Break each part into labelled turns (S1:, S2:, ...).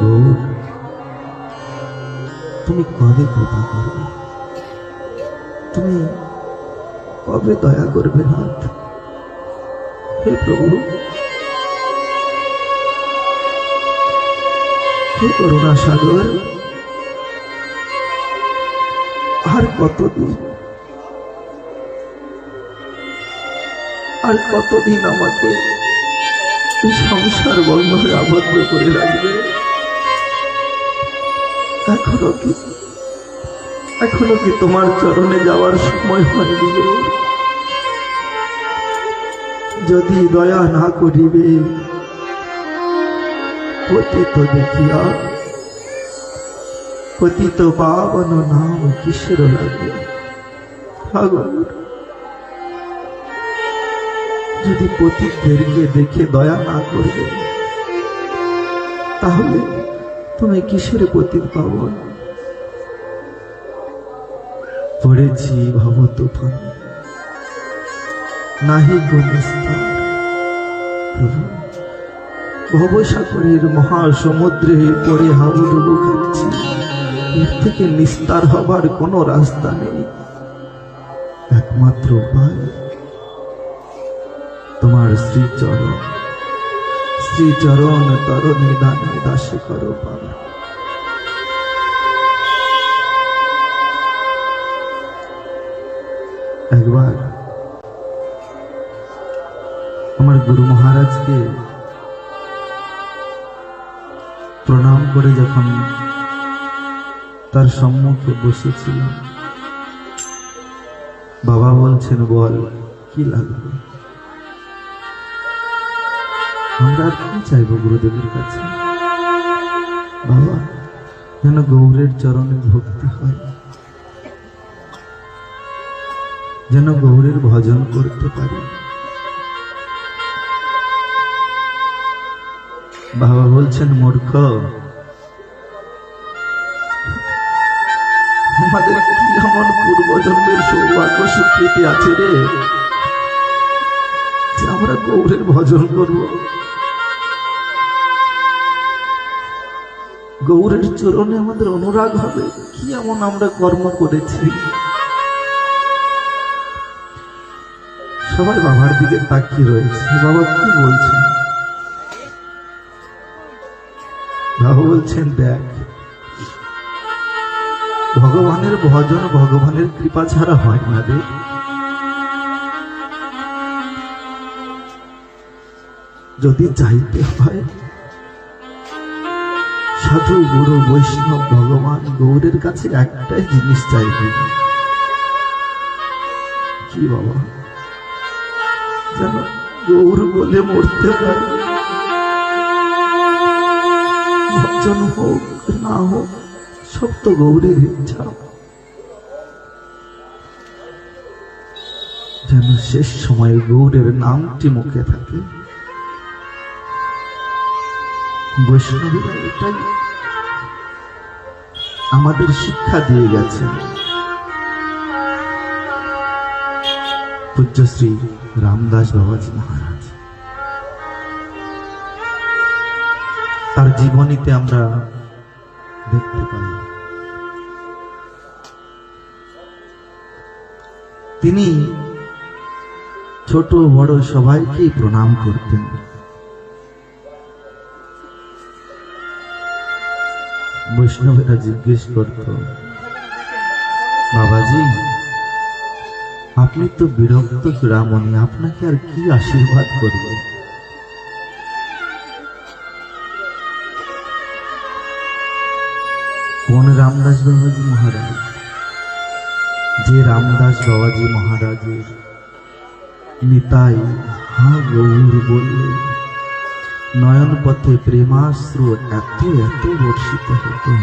S1: গৌর, তুমি কবে কৃপা করবে? তুমি কবে দয়া করবে নাথ? হে প্রভু, হে করুণা সাগর, আর কতদিন, আর কতদিন আমাকে এই সংসার বন্ধনে আবদ্ধ করে রাখবে? এখনো কি তোমার চরণে যাওয়ার সময় হয়নি? যদি দয়া না করিবে, পতিত দেখিয়া পতিত পাবন নাম কিসের লাগে? যদি পতিতদেরকে দেখে দয়া না করবে, তাহলে তুমি কিসের পতিত পাবন? পড়েছি ভব তুফান, নাহি গো নিস্তার। প্রভু, ভবসাগরের মহাসমুদ্রে পড়ে হাবুডুবু খাচ্ছি, এর থেকে নিস্তার হবার কোনো রাস্তা নেই। একমাত্র উপায় তোমার শ্রীচরণ, শ্রীচরণ তরণী দানে দাসে করো পার। একবার আমার গুরু মহারাজকে প্রণাম করে যখন তার সম্মুখে বসেছিলাম, বাবা বলছেন, বল কি লাগবে? আমরা আর কি চাইব গুরুদেবের কাছে? বাবা, যেন গৌরের চরণে ভক্তি হয়, যেন গৌরের ভজন করতে পারি। বাবা বলছেন, মূর্খ, আমাদের কি এমন পূর্বজন্মের সৌভাগ্য স্বীকৃতি আছে রে, যে আমরা গৌরের ভজন করব? গৌরের চরণে আমাদের অনুরাগ হবে? কি এমন আমরা কর্ম করেছি? সবাই বাবার দিকে তাকিয়ে রয়েছে। বাবা কি বলছেন? বাবা বলছেন, দেখ, ভগবানের ভজন ভগবানের কৃপা ছাড়া হয় না রে। যদি চাইতে হয়, সাধু গুরু বৈষ্ণব ভগবান গৌরের কাছে একটাই জিনিস চাইবে। কি বাবা? যেন গৌর বলে মরতে পারে। ভজন হোক না হোক, সব তো গৌরের ইচ্ছা। যেন শেষ সময়ে গৌরের নামটি মুখে থাকে। বৈষ্ণবীরা এটাই আমাদের শিক্ষা দিয়ে গেছেন। পূজ্য শ্রী রামদাস বাবাজি মহারাজ, তার জীবনীতে আমরা দেখতে পাই তিনি ছোট বড় সবাইকেই প্রণাম করতেন। বৈষ্ণবেরা জিজ্ঞেস করত, বাবাজি, আপনি তো বিরক্ত চূড়ামণি, আপনাকে আর কি আশীর্বাদ করব? কোন রামদাস বাবাজি মহারাজ? যে রামদাস বাবাজি মহারাজের নিতাই হা গৌর বললে নয়ন পথে প্রেমাশ্রু এত এত বর্ষিত হতো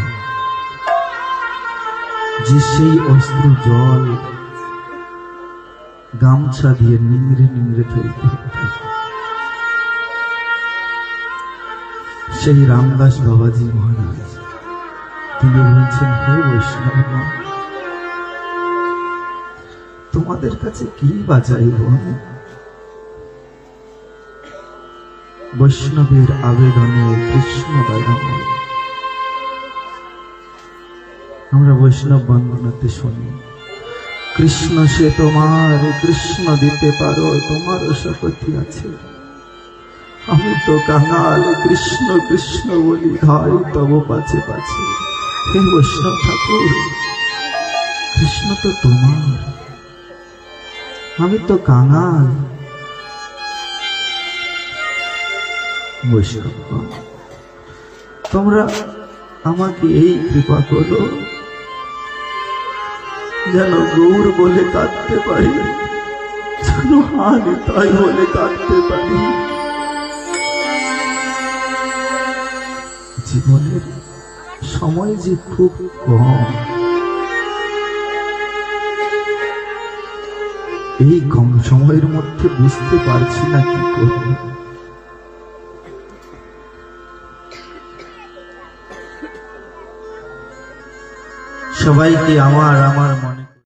S1: যে সেই অস্ত্র জল গামছা দিয়ে নিংড়ে নিংড়ে ফেলতে হতো। সেই রামদাস বাবাজি মহারাজ তিনি বলছেন, হে বৈষ্ণব, তোমাদের কাছে কি বাঁচাইব? বৈষ্ণবের আবেদনে কৃষ্ণ দয়াময়। আমরা বৈষ্ণব বন্দনাতে শুনি, কৃষ্ণ সে তোমার, কৃষ্ণ দিতে পারো তোমার শপথি আছে। আমি তো কাঙাল, কৃষ্ণ কৃষ্ণ বলি ধাই তব পাছে পাছে। হে বৈষ্ণব ঠাকুর, কৃষ্ণ তো তোমার, আমি তো কাঙাল। বৈষ্ণব তোমরা আমাকে এই কৃপা করো যেন গৌর বলে কাঁদতে পারি, যেন হানি তাই বলে কাঁদতে পারি। জীবনের সময় যে খুব কম, এই কম সময়ের মধ্যে বুঝতে পারছি না কি করব। সবাইকে আমার মনে